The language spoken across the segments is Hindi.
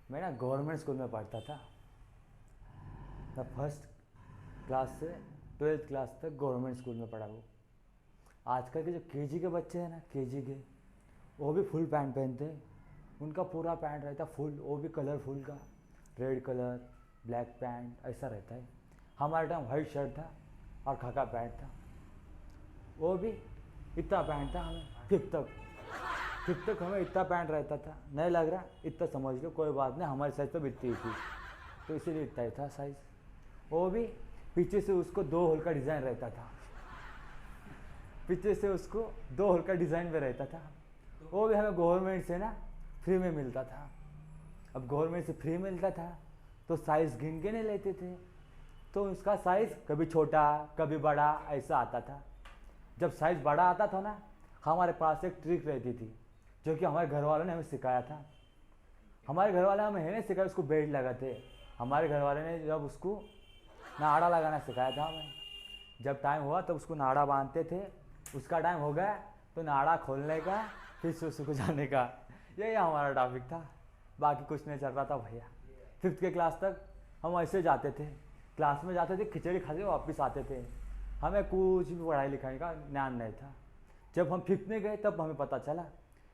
मैं ना गवर्नमेंट स्कूल में पढ़ता था। मैं फर्स्ट क्लास से 12th क्लास तक गवर्नमेंट स्कूल में पढ़ा हूँ। आजकल के जो केजी के बच्चे हैं ना, केजी के, वो भी फुल पैंट पहनते हैं। उनका पूरा पैंट रहता है फुल, वो भी कलरफुल का, रेड कलर, ब्लैक पैंट ऐसा रहता है। हमारे टाइम वाइट शर्ट था और खाका पैंट था। वो भी इतना पैंट था हमें, फिफ्थ तक हमें इतना पैंट रहता था। नहीं लग रहा इतना, समझ लो कोई बात नहीं, हमारी साइज़ तो इतनी ही थी, तो इसीलिए इतना ही था साइज़। वो भी पीछे से उसको 2 होल का डिज़ाइन रहता था, पीछे से उसको 2 होल का डिज़ाइन में रहता था। वो भी हमें गवर्नमेंट से ना फ्री में मिलता था। अब गवर्नमेंट से फ्री मिलता था तो साइज़ गिन के नहीं लेते थे, तो उसका साइज़ कभी छोटा कभी बड़ा ऐसा आता था। जब साइज़ बड़ा आता था ना, हमारे पास एक ट्रिक रहती थी जो कि हमारे घर वालों ने हमें सिखाया था। हमारे घर वाले हमें नहीं सिखाया उसको बेल्ट लगाते, हमारे घर वाले ने जब उसको नाड़ा लगाना सिखाया था हमें। जब टाइम हुआ तब उसको नाड़ा बांधते थे, उसका टाइम हो गया तो नाड़ा खोलने का, फिर से उसको जाने का। यही हमारा टॉपिक था, बाकी कुछ नहीं चल रहा था भैया। 5th के क्लास तक हम ऐसे जाते थे, क्लास में जाते थे, खिचड़ी खाते वापस आते थे। हमें कुछ भी पढ़ाई लिखाई का ज्ञान नहीं था। जब हम 5th में गए तब हमें पता चला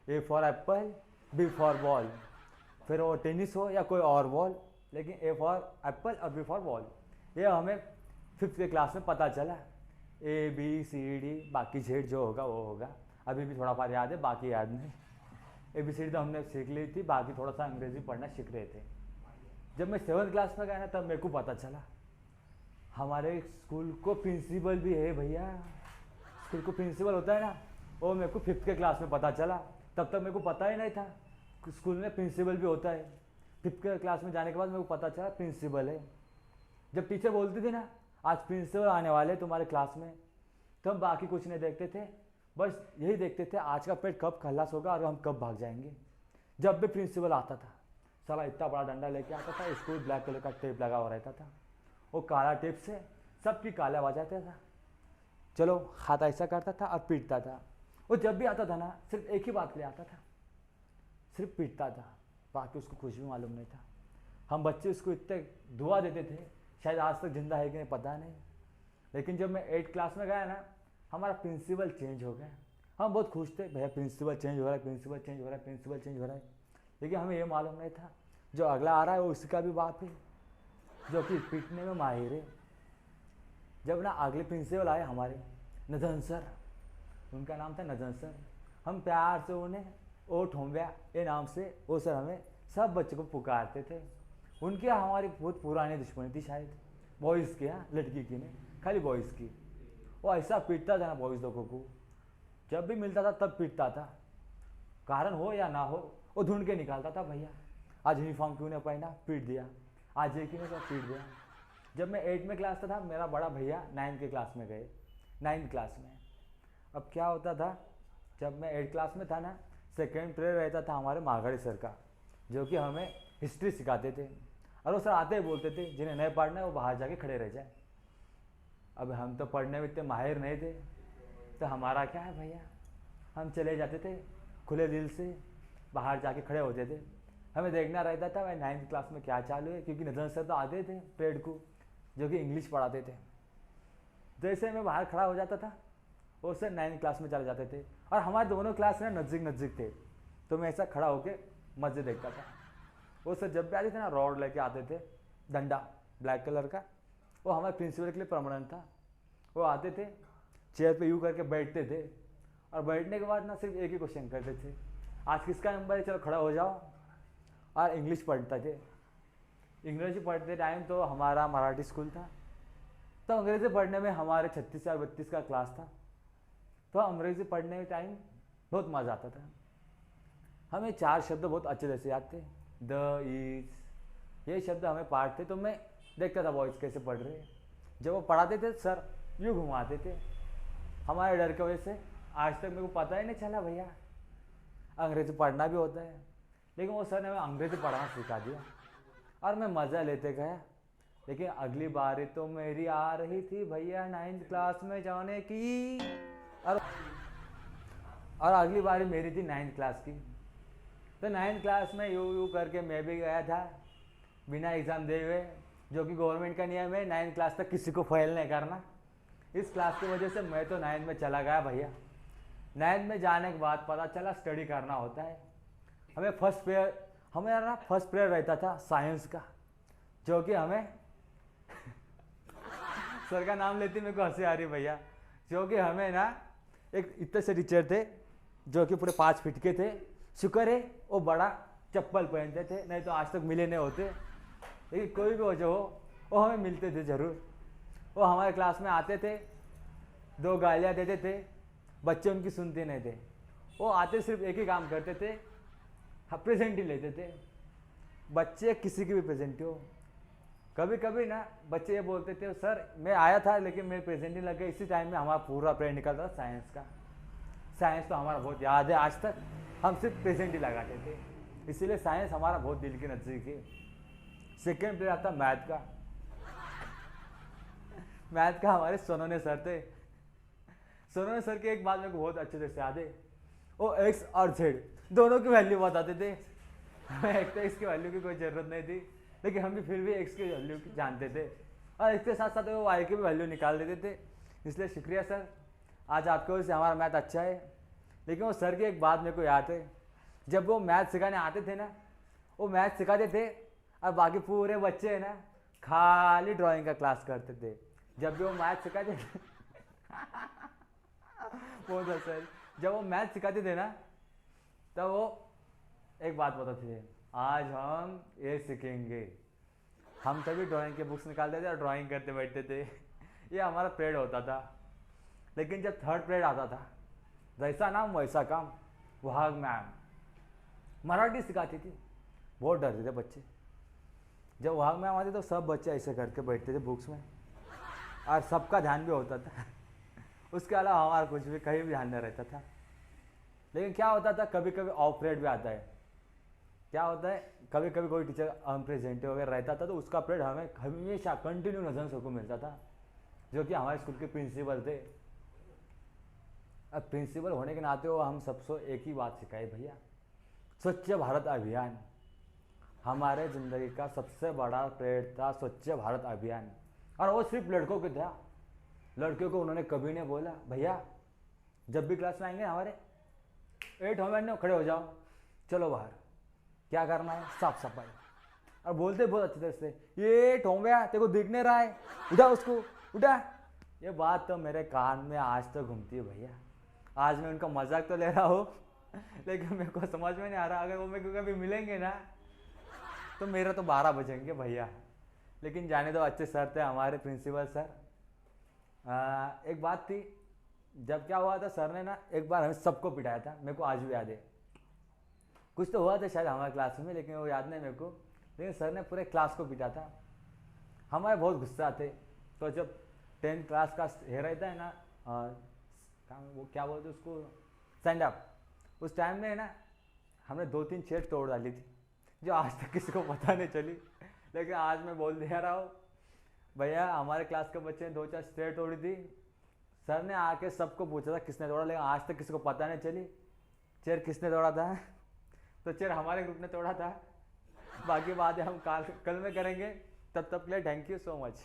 A for Apple, B for ball, फिर वो टेनिस हो या कोई और बॉल, लेकिन A फॉर एप्पल और B फॉर बॉल, ये हमें 5th के क्लास में पता चला। ABCD बाकी जेड जो होगा वो होगा। अभी भी थोड़ा बहुत याद है, बाकी याद नहीं। ABCD तो हमने सीख ली थी, बाकी थोड़ा सा अंग्रेजी पढ़ना सीख रहे थे। जब मैं 7th क्लास में गया ना, तब मेरे को पता चला हमारे स्कूल को प्रिंसिपल भी है भैया। स्कूल को प्रिंसिपल होता है ना, वो मेरे को 5th के क्लास में पता चला। तब तक मेरे को पता ही नहीं था स्कूल में प्रिंसिपल भी होता है। 5th के क्लास में जाने के बाद मेरे को पता चला प्रिंसिपल है। जब टीचर बोलती थी ना आज प्रिंसिपल आने वाले तुम्हारे क्लास में, तो हम बाकी कुछ नहीं देखते थे, बस यही देखते थे आज का पेट कब खल्लास होगा और हम कब भाग जाएंगे। जब भी प्रिंसिपल आता था, साला इतना बड़ा डंडा लेके आता था, स्कूल ब्लैक कलर का टेप लगा हुआ रहता था, वो काला टेप से सबकी काला आवाज आता था। चलो हाथ ऐसा करता था और पीटता था। वो जब भी आता था ना, सिर्फ एक ही बात के लिए आता था, सिर्फ पीटता था, बाकी उसको कुछ भी मालूम नहीं था। हम बच्चे उसको इतने दुआ देते थे, शायद आज तक जिंदा है कि नहीं पता नहीं। लेकिन जब मैं 8th क्लास में गया ना, हमारा प्रिंसिपल चेंज हो गया। हम बहुत खुश थे, भैया प्रिंसिपल चेंज हो रहा है, प्रिंसिपल चेंज हो रहा है, प्रिंसिपल चेंज हो रहा है। लेकिन हमें ये मालूम नहीं था जो अगला आ रहा है वो उसका भी बाप है, जो कि पीटने में माहिर है। जब ना अगले प्रिंसिपल आए हमारे, नजन सर, उनका नाम था नजन सर। हम प्यार से उन्हें ओ ठोंब्या ये नाम से वो सर हमें सब बच्चों को पुकारते थे। उनकी हमारी बहुत पुरानी दुश्मनी थी शायद, बॉयज़ की, हाँ लड़की की नहीं, खाली बॉयज़ की। वो ऐसा पीटता था ना बॉयज़ लोगों को, जब भी मिलता था तब पीटता था, कारण हो या ना हो वो ढूंढ के निकालता था। भैया आज यूनिफॉर्म क्यों नहीं पहना, पीट दिया। आज ये क्यों नहीं, पीट दिया। जब मैं 8th में क्लास था, मेरा बड़ा भैया 9th के क्लास में गए, 9th क्लास में। अब क्या होता था, जब मैं 8th क्लास में था ना, सेकेंड पीरियड रहता था हमारे माघड़ी सर का, जो कि हमें हिस्ट्री सिखाते थे। और वो सर आते ही बोलते थे जिन्हें नहीं पढ़ना है वो बाहर जाके खड़े रह जाए। अब हम तो पढ़ने में इतने माहिर नहीं थे, तो हमारा क्या है भैया, हम चले जाते थे खुले दिल से, बाहर जाके खड़े होते थे। हमें देखना रहता था भाई 9th क्लास में क्या चालू है, क्योंकि नजर सर तो आते थे पीरियड को, जो कि इंग्लिश पढ़ाते थे। जैसे मैं बाहर खड़ा हो जाता था, वो सर 9th क्लास में चले जाते थे, और हमारे दोनों क्लास में नज़दीक नज़दीक थे, तो मैं ऐसा खड़ा होके मज़े देखता था। वो सर जब भी आते थे ना, रॉड लेके आते थे, डंडा ब्लैक कलर का, वो हमारे प्रिंसिपल के लिए परमानेंट था। वो आते थे, चेयर पे यूँ करके बैठते थे, और बैठने के बाद ना सिर्फ एक ही क्वेश्चन करते थे, आज किसका नंबर है, चलो खड़ा हो जाओ। और इंग्लिश पढ़ते थे। इंग्लिश पढ़ते टाइम तो हमारा मराठी स्कूल था, तो अंग्रेज़ी पढ़ने में हमारे 36 या 32 का क्लास था, तो अंग्रेज़ी पढ़ने के टाइम बहुत मज़ा आता था। हमें 4 शब्द बहुत अच्छे जैसे याद थे, द, इज, ये शब्द हमें पाठ थे, तो मैं देखता था बॉयज़ कैसे पढ़ रहे हैं। जब वो पढ़ाते थे सर यूँ घुमाते थे, हमारे डर की वजह से आज तक मेरे को पता ही नहीं चला भैया अंग्रेज़ी पढ़ना भी होता है। लेकिन वो सर ने हमें अंग्रेज़ी पढ़ना सिखा दिया और मैं मज़ा लेते गया। लेकिन अगली बारी तो मेरी आ रही थी भैया 9th क्लास में जाने की, और अगली बारी मेरी थी 9th क्लास की। तो 9th क्लास में यू करके मैं भी गया था बिना एग्ज़ाम दे हुए, जो कि गवर्नमेंट का नियम है 9th क्लास तक किसी को फेल नहीं करना। इस क्लास की वजह से मैं तो 9th में चला गया भैया। 9th में जाने के बाद पता चला स्टडी करना होता है। हमें फर्स्ट पीरियड रहता था साइंस का, जो कि हमें सर का नाम लेते मेरे को हंसी आ रही भैया, जो कि हमें ना एक इतने से टीचर थे जो कि पूरे 5 फीट के थे। शुक्र है वो बड़ा चप्पल पहनते थे, नहीं तो आज तक मिले नहीं होते। लेकिन कोई भी वजह हो वो हमें मिलते थे ज़रूर। वो हमारे क्लास में आते थे, 2 गालियाँ देते थे, बच्चे उनकी सुनते नहीं थे। वो आते सिर्फ एक ही काम करते थे, प्रेजेंट ही लेते थे। बच्चे किसी की भी प्रेजेंट हो, कभी कभी ना बच्चे ये बोलते थे सर मैं आया था लेकिन मेरे प्रेजेंट नहीं लगे। इसी टाइम में हमारा पूरा पीरियड निकलता था साइंस का। साइंस तो हमारा बहुत याद है, आज तक हम सिर्फ प्रेजेंट ही लगाते थे, इसीलिए साइंस हमारा बहुत दिल के नज़दीक है। सेकेंड पीरियड आता मैथ का। मैथ का हमारे सोनोने सर थे। सोनोने सर की एक बात मेरे को बहुत अच्छे से याद है, वो एक्स और जेड दोनों की वैल्यू बताते थे। हमें एक्स की वैल्यू की कोई ज़रूरत नहीं थी, लेकिन हम भी फिर भी एक्स की वैल्यू जानते थे, और इसके साथ साथ वो वाई की भी वैल्यू निकाल देते थे। इसलिए शुक्रिया सर, आज आपकी वजह से हमारा मैथ अच्छा है। लेकिन वो सर की एक बात मेरे को याद है, जब वो मैथ सिखाने आते थे ना, वो मैथ सिखाते थे और बाकी पूरे बच्चे है ना खाली ड्राइंग का क्लास करते थे। जब भी वो मैथ सिखाते थे बहुत अच्छा, जब वो मैथ सिखाते थे ना तब वो एक बात बताते थे, आज हम ये सीखेंगे। हम सभी ड्राइंग के बुक्स निकालते थे और ड्राइंग करते बैठते थे। ये हमारा पीरियड होता था। लेकिन जब थर्ड पीरियड आता था, जैसा नाम वैसा काम, वहाग मैम मराठी सिखाती थी। बहुत डरते थे बच्चे। जब वहाग मैम आते तो सब बच्चे ऐसे करके बैठते थे बुक्स में, और सबका ध्यान भी होता था। उसके अलावा हमारा कुछ भी कहीं भी ध्यान नहीं रहता था। लेकिन क्या होता था, कभी कभी ऑफ पीरियड भी आता है। क्या होता है, कभी कभी कोई टीचर अनप्रेजेंट वगैरह रहता था तो उसका पीरियड हमें हमेशा कंटिन्यू नजर सबको मिलता था, जो कि हमारे स्कूल के प्रिंसिपल थे। अब प्रिंसिपल होने के नाते वो हम सबसे एक ही बात सिखाई भैया, स्वच्छ भारत अभियान। हमारे ज़िंदगी का सबसे बड़ा पीरियड था स्वच्छ भारत अभियान, और वो सिर्फ लड़कों के था। लड़कियों को उन्होंने कभी नहीं बोला भैया जब भी क्लास में आएंगे हमारे 8 होमवर्क खड़े हो जाओ, चलो बाहर, क्या करना है साफ सफाई। और बोलते बहुत अच्छी तरह से, ये ठोंबया तेरे को दिख नहीं रहा है, उठा उसको उठा। ये बात तो मेरे कान में आज तो घूमती है भैया। आज मैं उनका मजाक तो ले रहा हूँ, लेकिन मेरे को समझ में नहीं आ रहा, अगर वो मेरे को कभी मिलेंगे ना तो मेरा तो 12 बजेंगे भैया। लेकिन जाने दो, अच्छे सर थे हमारे प्रिंसिपल सर। एक बात थी, जब क्या हुआ था, सर ने ना एक बार हमें सबको पिटाया था, मेरे को आज भी याद है। कुछ तो हुआ था शायद हमारे क्लास में, लेकिन वो याद नहीं मेरे को। लेकिन सर ने पूरे क्लास को पीटा था। हमारे बहुत गुस्सा थे। तो जब 10th क्लास का ये रहता है ना, वो क्या बोलते उसको, स्टैंड अप, उस टाइम में ना हमने 2-3 चेयर तोड़ डाली थी, जो आज तक किसी को पता नहीं चली। लेकिन आज मैं बोल दे रहा हूँ भैया, हमारे क्लास के बच्चे ने 2-4 चेयर तोड़ी थी। सर ने आके सबको पूछा था किसने तोड़ा, लेकिन आज तक किसी को पता नहीं चली चेयर किसने तोड़ा था। तो चेयर हमारे ग्रुप ने तोड़ा था। बाकी बात है हम कल में करेंगे। तब तक के लिए थैंक यू सो मच।